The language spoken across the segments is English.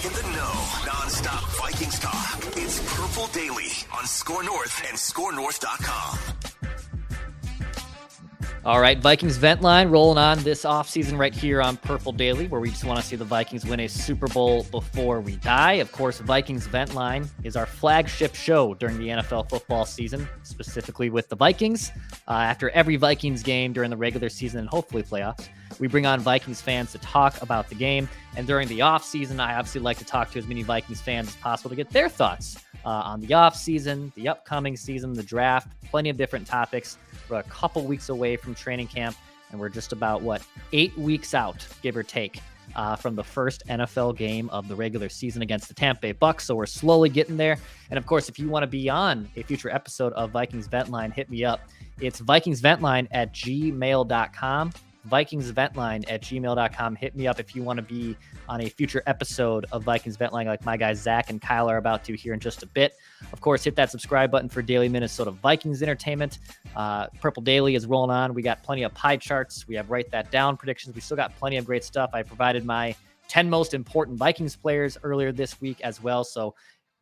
In the know, non-stop Vikings talk. It's Purple Daily on Score North and ScoreNorth.com. All right, Vikings Vent Line rolling on this offseason right here on Purple Daily, where we just want to see the Vikings win a Super Bowl before we die. Of course, Vikings Vent Line is our flagship show during the NFL football season, specifically with the Vikings. After every Vikings game during the regular season and hopefully playoffs, we bring on Vikings fans to talk about the game. And during the offseason, I obviously like to talk to as many Vikings fans as possible to get their thoughts on the offseason, the upcoming season, the draft, plenty of different topics. We're a couple weeks away from training camp, and we're just about, 8 weeks out, give or take, from the first NFL game of the regular season against the Tampa Bay Bucs. So we're slowly getting there. And of course, if you want to be on a future episode of Vikings Vent Line, hit me up. It's VikingsVentLine@gmail.com. VikingsVentLine@gmail.com. Hit me up if you want to be on a future episode of Vikings Vent Line, like my guys Zach and Kyle are about to here in just a bit. Of course, hit that subscribe button for daily Minnesota Vikings entertainment. Purple Daily is rolling on. We got plenty of pie charts. We have Write That Down predictions. We still got plenty of great stuff. I provided my 10 most important Vikings players earlier this week as well. So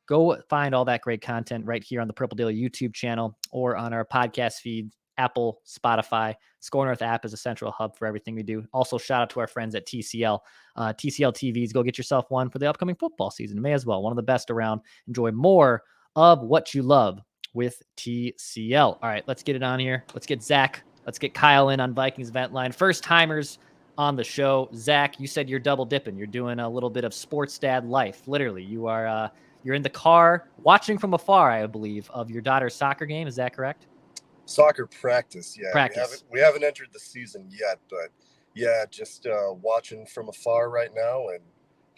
go find all that great content right here on the Purple Daily YouTube channel or on our podcast feed, Apple, Spotify. Score North app is a central hub for everything we do. Also, shout out to our friends at TCL. TCL TVs, go get yourself one for the upcoming football season. May as well. One of the best around. Enjoy more of what you love with TCL. All right, let's get it on here. Let's get Zach. Let's get Kyle in on Vikings Vent Line. First timers on the show. Zach, you said you're double dipping. You're doing a little bit of sports dad life. Literally, you are you're in the car watching from afar, I believe, of your daughter's soccer game. Is that correct? Soccer practice, yeah. Practice. We haven't entered the season yet, but yeah, just watching from afar right now and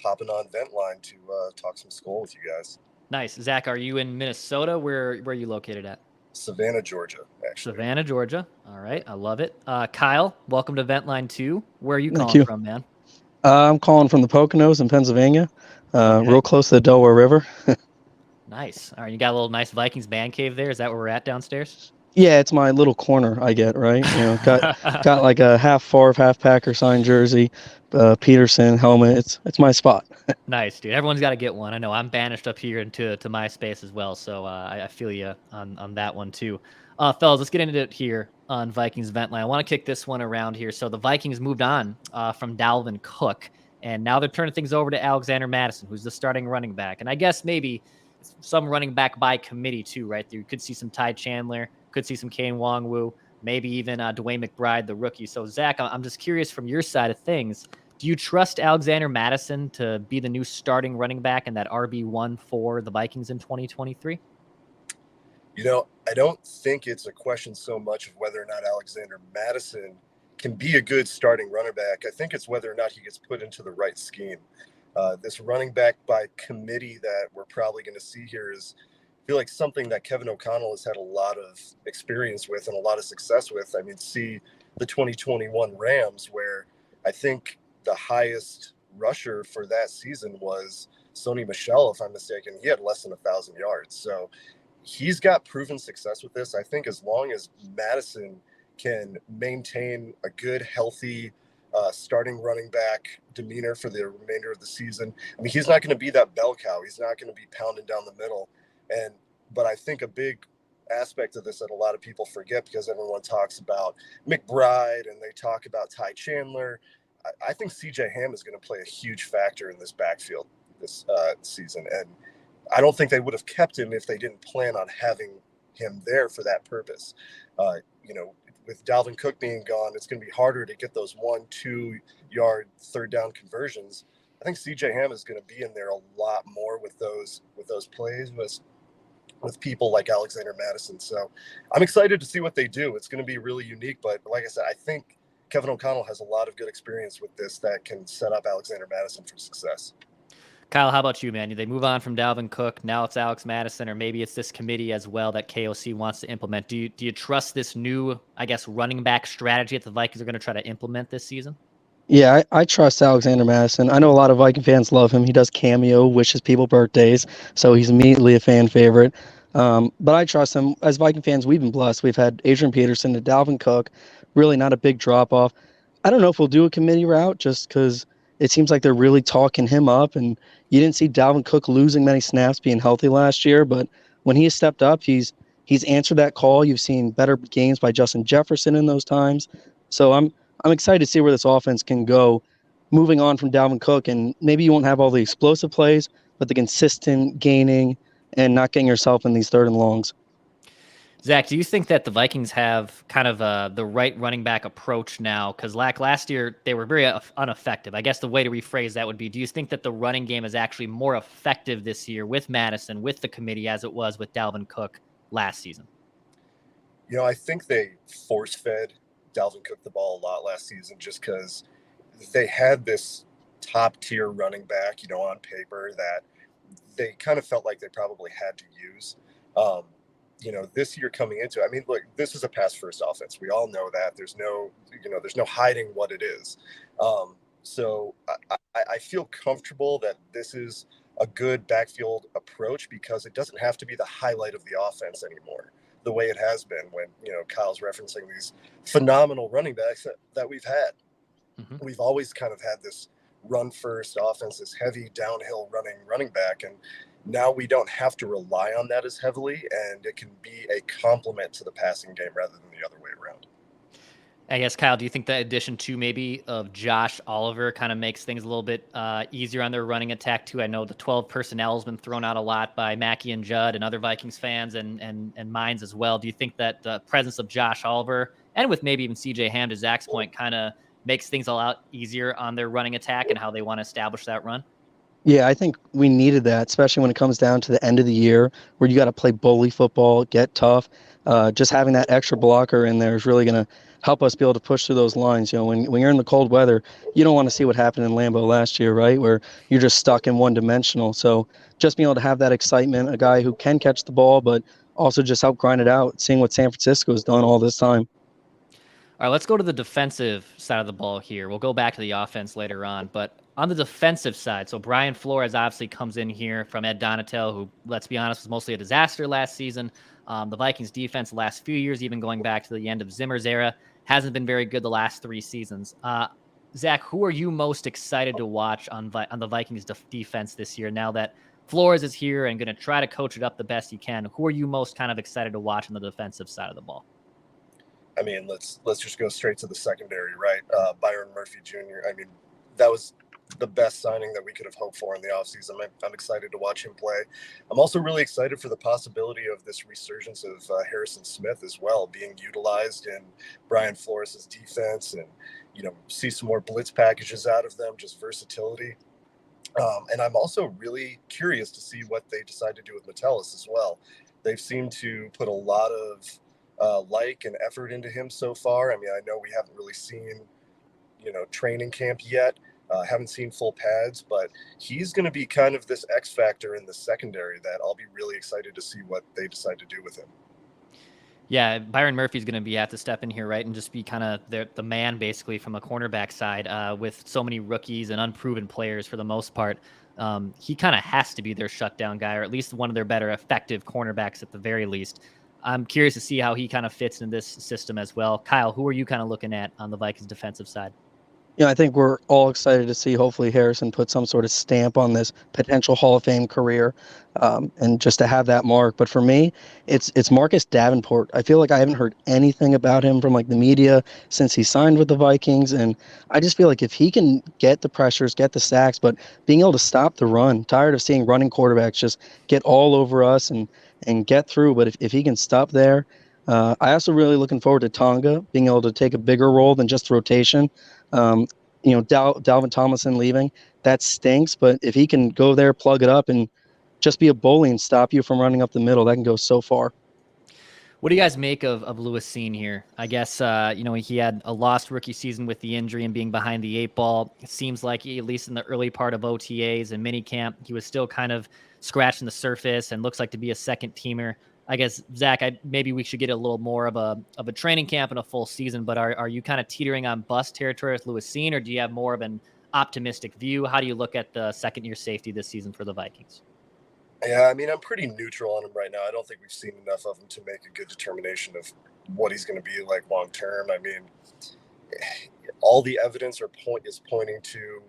hopping on Vent Line to talk some skull with you guys. Nice. Zach, are you in Minnesota? Where are you located at? Savannah, Georgia, actually. Savannah, Georgia. All right. I love it. Kyle, welcome to Vent Line 2. Where are you calling from, man? I'm calling from the Poconos in Pennsylvania, Okay. real close to the Delaware River. Nice. All right. You got a little nice Vikings band cave there. Is that where we're at downstairs? Yeah, it's my little corner I get, right? You know, got like a half Favre, half Packer signed jersey, Peterson helmet. It's my spot. Nice, dude. Everyone's got to get one. I know I'm banished up here into my space as well, so I feel you on that one too. Fellas, let's get into it here on Vikings Vent Line. I want to kick this one around here. So the Vikings moved on from Dalvin Cook, and now they're turning things over to Alexander Madison, who's the starting running back. And I guess maybe some running back by committee too, right? You could see some Ty Chandler, could see some Kane Wong-Woo, maybe even DeWayne McBride, the rookie. So Zach, I'm just curious from your side of things, do you trust Alexander Madison to be the new starting running back and that RB1 for the Vikings in 2023? You know, I don't think it's a question so much of whether or not Alexander Madison can be a good starting running back. I think it's whether or not he gets put into the right scheme. This running back by committee that we're probably going to see here is, I feel like, something that Kevin O'Connell has had a lot of experience with and a lot of success with. I mean, see the 2021 Rams, where I think the highest rusher for that season was Sony Michel, if I'm mistaken. He had less than 1,000 yards. So he's got proven success with this. I think as long as Madison can maintain a good, healthy starting running back demeanor for the remainder of the season. I mean, he's not going to be that bell cow. He's not going to be pounding down the middle. But I think a big aspect of this that a lot of people forget, because everyone talks about McBride and they talk about Ty Chandler, I think CJ Ham is going to play a huge factor in this backfield this season. And I don't think they would have kept him if they didn't plan on having him there for that purpose. With Dalvin Cook being gone, it's going to be harder to get those 1-2 yard third down conversions. I think CJ Ham is going to be in there a lot more with those plays with people like Alexander Madison. So I'm excited to see what they do. It's going to be really unique, but like I said, I think Kevin O'Connell has a lot of good experience with this that can set up Alexander Madison for success. Kyle, how about you, man? They move on from Dalvin Cook. Now it's Alex Mattison, or maybe it's this committee as well that KOC wants to implement. Do you trust this new, I guess, running back strategy that the Vikings are going to try to implement this season? Yeah, I trust Alexander Madison. I know a lot of Viking fans love him. He does cameo, wishes people birthdays, so he's immediately a fan favorite. But I trust him. As Viking fans, we've been blessed. We've had Adrian Peterson to Dalvin Cook, really not a big drop-off. I don't know if we'll do a committee route just because it seems like they're really talking him up. And you didn't see Dalvin Cook losing many snaps being healthy last year, but when he has stepped up, he's answered that call. You've seen better games by Justin Jefferson in those times. So I'm excited to see where this offense can go moving on from Dalvin Cook. And maybe you won't have all the explosive plays, but the consistent gaining and not getting yourself in these third and longs. Zach, do you think that the Vikings have kind of the right running back approach now? Because last year they were very ineffective. I guess the way to rephrase that would be, do you think that the running game is actually more effective this year with Madison, with the committee, as it was with Dalvin Cook last season? I think they force-fed Dalvin Cook the ball a lot last season just because they had this top-tier running back, on paper that they kind of felt like they probably had to use. This year coming into it, I mean, look, this is a pass-first offense. We all know that. There's no hiding what it is. So I feel comfortable that this is a good backfield approach because it doesn't have to be the highlight of the offense anymore, the way it has been when, Kyle's referencing these phenomenal running backs that we've had. Mm-hmm. We've always kind of had this run-first offense, this heavy downhill running back, and now we don't have to rely on that as heavily, and it can be a complement to the passing game rather than the other way around. I guess, Kyle, do you think the addition to maybe of Josh Oliver kind of makes things a little bit easier on their running attack too? I know the 12 personnel has been thrown out a lot by Mackey and Judd and other Vikings fans and minds as well. Do you think that the presence of Josh Oliver and with maybe even CJ Ham, to Zach's point, kind of makes things a lot easier on their running attack and how they want to establish that run? Yeah, I think we needed that, especially when it comes down to the end of the year where you got to play bully football, get tough. Just having that extra blocker in there is really going to help us be able to push through those lines. When you're in the cold weather, you don't want to see what happened in Lambeau last year, right, where you're just stuck in one-dimensional. So just being able to have that excitement, a guy who can catch the ball but also just help grind it out, seeing what San Francisco has done all this time. All right, let's go to the defensive side of the ball here. We'll go back to the offense later on, but on the defensive side, so Brian Flores obviously comes in here from Ed Donatel, who, let's be honest, was mostly a disaster last season. The Vikings defense the last few years, even going back to the end of Zimmer's era, hasn't been very good the last 3 seasons. Zach, who are you most excited to watch on the Vikings defense this year now that Flores is here and going to try to coach it up the best he can? Who are you most kind of excited to watch on the defensive side of the ball? I mean, let's just go straight to the secondary, right? Byron Murphy Jr. I mean, that was the best signing that we could have hoped for in the offseason. I'm excited to watch him play. I'm also really excited for the possibility of this resurgence of Harrison Smith as well, being utilized in Brian Flores' defense and, see some more blitz packages out of them, just versatility. And I'm also really curious to see what they decide to do with Metellus as well. They've seemed to put a lot of and effort into him so far. I mean, I know we haven't really seen, training camp yet. Haven't seen full pads, but he's going to be kind of this X factor in the secondary that I'll be really excited to see what they decide to do with him. Yeah, Byron Murphy's going to have to step in here, right, and just be kind of the man basically from a cornerback side with so many rookies and unproven players for the most part. He kind of has to be their shutdown guy, or at least one of their better effective cornerbacks at the very least. I'm curious to see how he kind of fits in this system as well. Kyle, who are you kind of looking at on the Vikings defensive side? I think we're all excited to see hopefully Harrison put some sort of stamp on this potential Hall of Fame career and just to have that mark. But for me, it's Marcus Davenport. I feel like I haven't heard anything about him from the media since he signed with the Vikings. And I just feel like if he can get the pressures, get the sacks, but being able to stop the run, tired of seeing running quarterbacks just get all over us and get through. But if he can stop there, I also really looking forward to Tonga being able to take a bigger role than just rotation. Dalvin Tomlinson leaving, that stinks. But if he can go there, plug it up, and just be a bully and stop you from running up the middle, that can go so far. What do you guys make of Lewis Seen here? I guess, he had a lost rookie season with the injury and being behind the 8 ball. It seems like, at least in the early part of OTAs and minicamp, he was still kind of scratching the surface and looks like to be a second teamer. I guess, Zach, maybe we should get a little more of a training camp and a full season, but are you kind of teetering on bust territory with Lewis Seen, or do you have more of an optimistic view? How do you look at the second-year safety this season for the Vikings? Yeah, I mean, I'm pretty neutral on him right now. I don't think we've seen enough of him to make a good determination of what he's going to be like long term. I mean, all the evidence is pointing to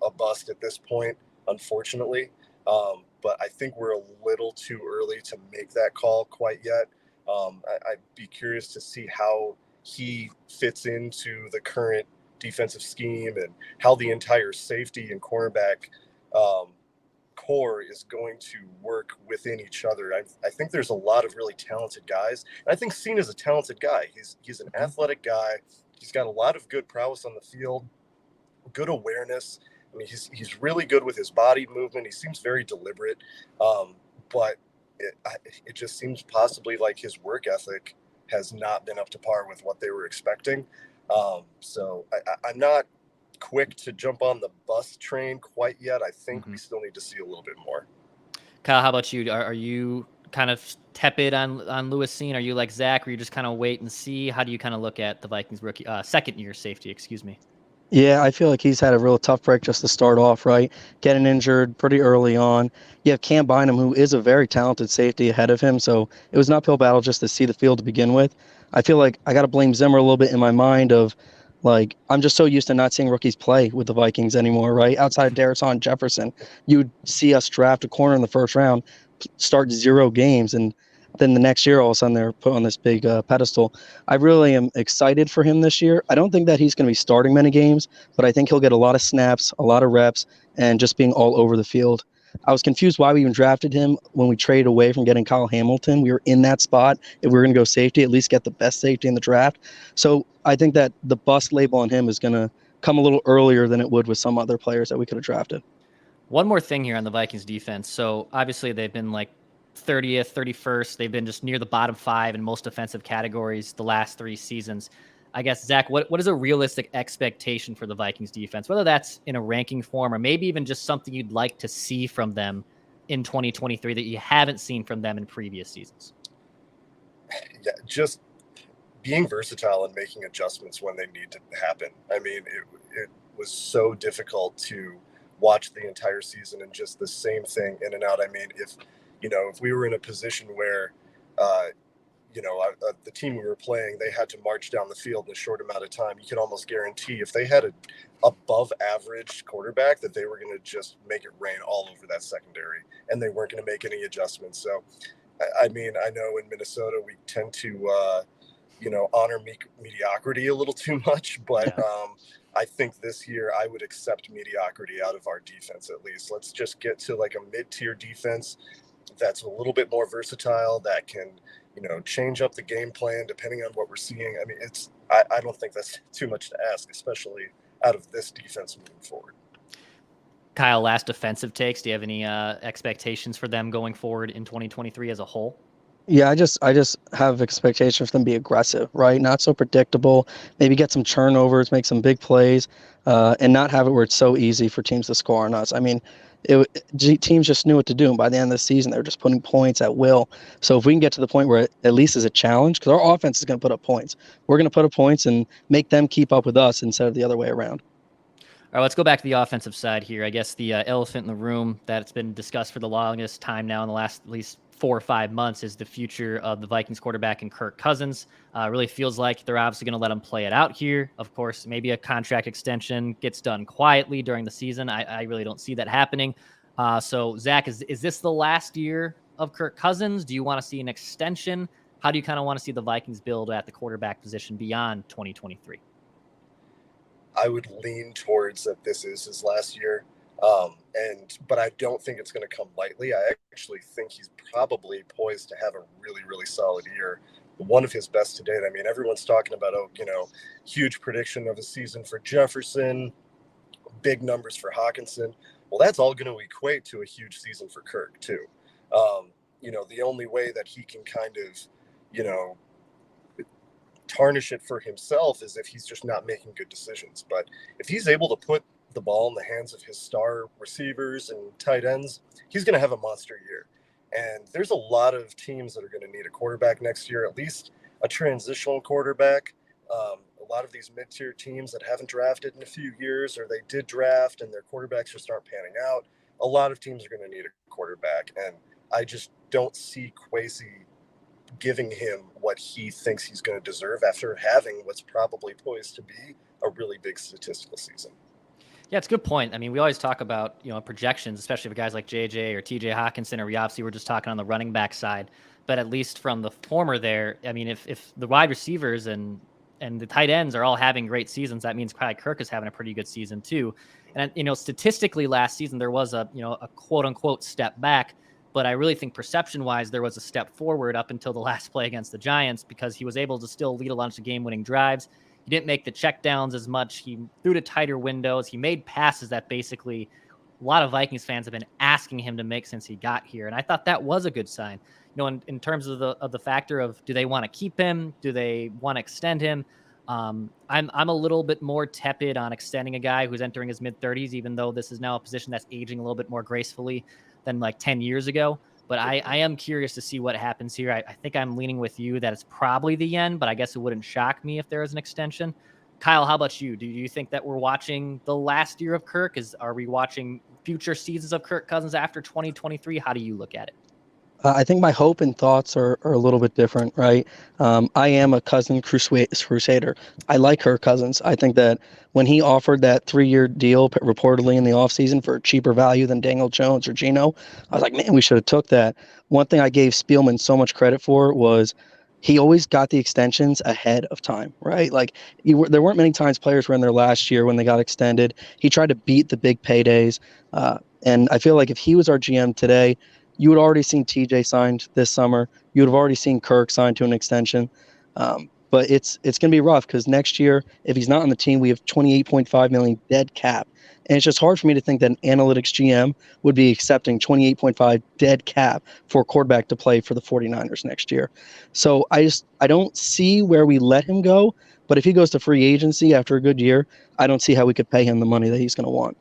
a bust at this point, unfortunately. But I think we're a little too early to make that call quite yet. I'd be curious to see how he fits into the current defensive scheme and how the entire safety and cornerback core is going to work within each other. I think there's a lot of really talented guys. And I think Cena's a talented guy. He's an athletic guy. He's got a lot of good prowess on the field, good awareness. I mean, he's really good with his body movement. He seems very deliberate, but it just seems possibly like his work ethic has not been up to par with what they were expecting. So I'm not quick to jump on the bus train quite yet. I think we still need to see a little bit more. Kyle, how about you? Are you kind of tepid on Lewis Cine? Are you like Zach, or you just kind of wait and see? How do you kind of look at the Vikings rookie, second year safety, excuse me? Yeah, I feel like he's had a real tough break just to start off, right? Getting injured pretty early on. You have Cam Bynum, who is a very talented safety ahead of him, so it was an uphill battle just to see the field to begin with. I feel like I got to blame Zimmer a little bit in my mind of, like, I'm just so used to not seeing rookies play with the Vikings anymore, right? Outside of Darrison Jefferson, you'd see us draft a corner in the first round, start 0 games, and then the next year, all of a sudden, they're put on this big pedestal. I really am excited for him this year. I don't think that he's going to be starting many games, but I think he'll get a lot of snaps, a lot of reps, and just being all over the field. I was confused why we even drafted him when we traded away from getting Kyle Hamilton. We were in that spot. If we were going to go safety, at least get the best safety in the draft. So I think that the bust label on him is going to come a little earlier than it would with some other players that we could have drafted. One more thing here on the Vikings defense. So obviously they've been like 30th, 31st. They've been just near the bottom 5 in most defensive categories the last 3 seasons. I guess, Zach, what is a realistic expectation for the Vikings defense, whether that's in a ranking form or maybe even just something you'd like to see from them in 2023 that you haven't seen from them in previous seasons? Yeah, just being versatile and making adjustments when they need to happen. I mean, it was so difficult to watch the entire season and just the same thing in and out. I mean, if we were in a position where, the team we were playing, they had to march down the field in a short amount of time, you could almost guarantee if they had an above average quarterback that they were going to just make it rain all over that secondary and they weren't going to make any adjustments. So, I mean, I know in Minnesota, we tend to, honor mediocrity a little too much, but I think this year I would accept mediocrity out of our defense at least. Let's just get to like a mid-tier defense that's a little bit more versatile, that can, change up the game plan depending on what we're seeing. I mean, I don't think that's too much to ask, especially out of this defense moving forward. Kyle, last defensive takes. Do you have any expectations for them going forward in 2023 as a whole? Yeah, I just have expectations for them to be aggressive, right? Not so predictable. Maybe get some turnovers, make some big plays, and not have it where it's so easy for teams to score on us. I mean, teams just knew what to do, and by the end of the season, they were just putting points at will. So if we can get to the point where it at least is a challenge, because our offense is going to put up points, we're going to put up points and make them keep up with us instead of the other way around. All right, let's go back to the offensive side here. I guess the elephant in the room that's been discussed for the longest time now in the last at least 4 or 5 months is the future of the Vikings quarterback and Kirk Cousins. Really feels like they're obviously going to let him play it out here. Of course, maybe a contract extension gets done quietly during the season. I really don't see that happening. So, Zach, is this the last year of Kirk Cousins? Do you want to see an extension? How do you kind of want to see the Vikings build at the quarterback position beyond 2023? I would lean towards that this is his last year. But I don't think it's going to come lightly. I actually think he's probably poised to have a really, really solid year. One of his best to date. I mean, everyone's talking about, huge prediction of a season for Jefferson, big numbers for Hawkinson. Well, that's all going to equate to a huge season for Kirk too. The only way that he can kind of, tarnish it for himself is if he's just not making good decisions. But if he's able to put the ball in the hands of his star receivers and tight ends, he's going to have a monster year. And there's a lot of teams that are going to need a quarterback next year, at least a transitional quarterback. A lot of these mid-tier teams that haven't drafted in a few years, or they did draft and their quarterbacks just aren't panning out, a lot of teams are going to need a quarterback. And I just don't see Kwesi giving him what he thinks he's going to deserve after having what's probably poised to be a really big statistical season. Yeah, it's a good point. I mean, we always talk about, projections, especially for guys like JJ or TJ Hawkinson, or we obviously were just talking on the running back side. But at least from the former there, I mean, if the wide receivers and the tight ends are all having great seasons, that means probably Kirk is having a pretty good season too. And statistically last season there was a quote unquote step back, but I really think perception wise there was a step forward up until the last play against the Giants, because he was able to still lead a bunch of game winning drives. He didn't make the checkdowns as much. He threw to tighter windows. He made passes that basically a lot of Vikings fans have been asking him to make since he got here. And I thought that was a good sign. In terms of the factor of, do they want to keep him? Do they want to extend him? I'm a little bit more tepid on extending a guy who's entering his mid-30s, even though this is now a position that's aging a little bit more gracefully than like 10 years ago. But I am curious to see what happens here. I think I'm leaning with you that it's probably the end, but I guess it wouldn't shock me if there is an extension. Kyle, how about you? Do you think that we're watching the last year of Kirk? Are we watching future seasons of Kirk Cousins after 2023? How do you look at it? I think my hope and thoughts are a little bit different, right? I am a Cousins crusader. I like Kirk Cousins. I think that when he offered that 3-year deal reportedly in the offseason for a cheaper value than Daniel Jones or Geno, I was like, man, we should have took that. One thing I gave Spielman so much credit for was he always got the extensions ahead of time, right? Like there weren't many times players were in their last year when they got extended. He tried to beat the big paydays. And I feel like if he was our GM today, you would already seen TJ signed this summer. You would have already seen Kirk signed to an extension. But it's going to be rough because next year, if he's not on the team, we have $28.5 million dead cap. And it's just hard for me to think that an analytics GM would be accepting $28.5 dead cap for a quarterback to play for the 49ers next year. So I don't see where we let him go. But if he goes to free agency after a good year, I don't see how we could pay him the money that he's going to want.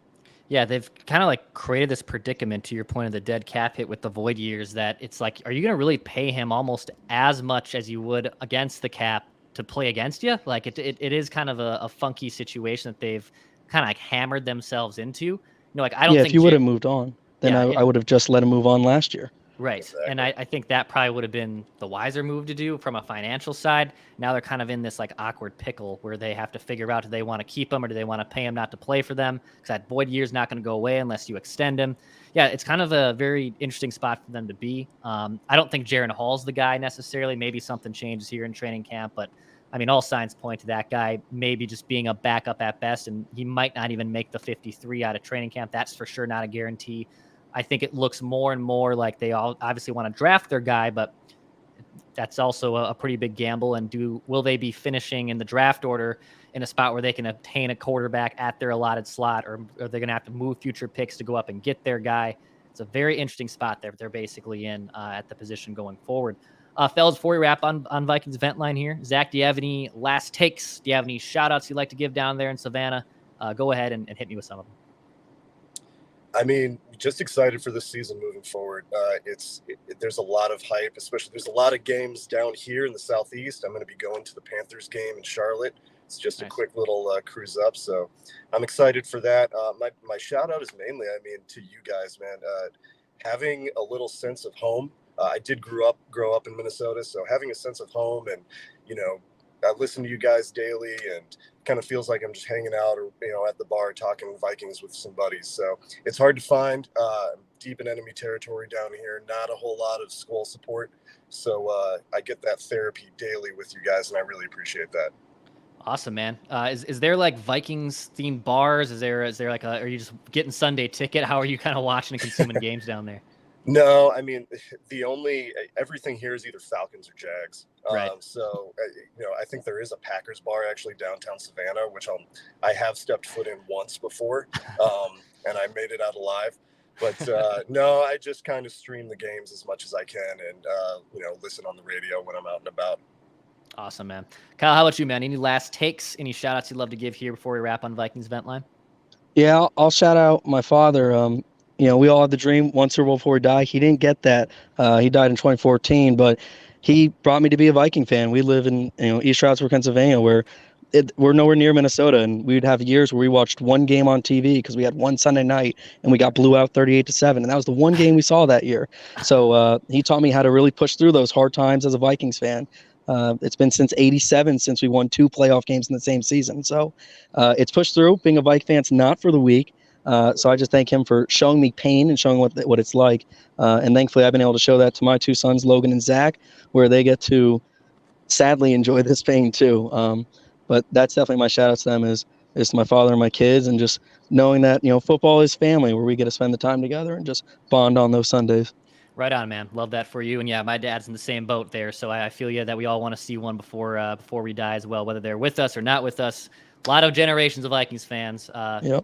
Yeah, they've kind of like created this predicament, to your point of the dead cap hit with the void years, that it's like, are you going to really pay him almost as much as you would against the cap to play against you? Like it is kind of a funky situation that they've kind of like hammered themselves into. Like I don't think if you would have moved on, then I would have just let him move on last year. Right. Exactly. And I think that probably would have been the wiser move to do from a financial side. Now they're kind of in this like awkward pickle where they have to figure out, do they want to keep him or do they want to pay him not to play for them? Because that void year is not going to go away unless you extend him. Yeah, it's kind of a very interesting spot for them to be. I don't think Jaron Hall's the guy necessarily. Maybe something changes here in training camp, but I mean, all signs point to that guy maybe just being a backup at best, and he might not even make the 53 out of training camp. That's for sure not a guarantee. I think it looks more and more like they all obviously want to draft their guy, but that's also a pretty big gamble. And will they be finishing in the draft order in a spot where they can obtain a quarterback at their allotted slot, or are they going to have to move future picks to go up and get their guy? It's a very interesting spot they're basically in at the position going forward. Fellas, before we wrap on Vikings Vent Line here, Zach, do you have any last takes? Do you have any shout-outs you'd like to give down there in Savannah? Go ahead and hit me with some of them. I mean, just excited for this season moving forward. There's a lot of hype, especially there's a lot of games down here in the Southeast. I'm going to be going to the Panthers game in Charlotte. It's just a quick little cruise up. So I'm excited for that. My shout out is mainly, to you guys, man, having a little sense of home. I did grow up in Minnesota. So having a sense of home and, I listen to you guys daily and kind of feels like I'm just hanging out or, at the bar talking Vikings with some buddies. So it's hard to find. Deep in enemy territory down here, not a whole lot of school support. So I get that therapy daily with you guys, and I really appreciate that. Awesome, man. Is there like Vikings themed bars? Is there like are you just getting Sunday ticket? How are you kind of watching and consuming games down there? No, everything here is either Falcons or Jags. Right. So, I think there is a Packers bar actually downtown Savannah, which I have stepped foot in once before, and I made it out alive. But no, I just kind of stream the games as much as I can and, listen on the radio when I'm out and about. Awesome, man. Kyle, how about you, man? Any last takes, any shout outs you'd love to give here before we wrap on Vikings Vent Line? Yeah, I'll shout out my father. We all had the dream one Super Bowl before he died. He didn't get that. He died in 2014, but he brought me to be a Viking fan. We live in East Stroudsburg, Pennsylvania, where we're nowhere near Minnesota, and we would have years where we watched one game on TV because we had one Sunday night and we got blew out 38-7, and that was the one game we saw that year. So he taught me how to really push through those hard times as a Vikings fan. It's been since '87 since we won 2 playoff games in the same season. So it's pushed through. Being a Vikings fan's not for the weak. So I just thank him for showing me pain and showing what it's like. And thankfully, I've been able to show that to my 2 sons, Logan and Zach, where they get to sadly enjoy this pain too. But that's definitely my shout out to them is to my father and my kids, and just knowing that, football is family, where we get to spend the time together and just bond on those Sundays. Right on, man. Love that for you. And yeah, my dad's in the same boat there. So I feel you that we all want to see one before we die as well, whether they're with us or not with us. A lot of generations of Vikings fans,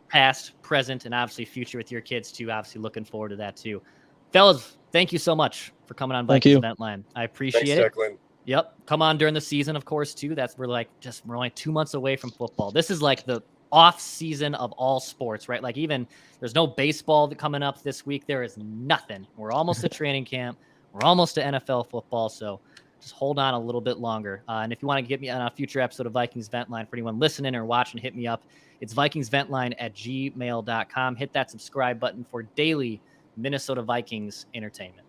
past, present, and obviously future with your kids too. Obviously looking forward to that too. Fellas, thank you so much for coming on Vikings Vent Line. I appreciate it. Declan. Yep. Come on during the season, of course, too. We're only 2 months away from football. This is like the off season of all sports, right? Like even there's no baseball coming up this week. There is nothing. We're almost at training camp. We're almost to NFL football. So just hold on a little bit longer. And if you want to get me on a future episode of Vikings Vent Line, for anyone listening or watching, hit me up. It's vikingsventline@gmail.com. Hit that subscribe button for daily Minnesota Vikings entertainment.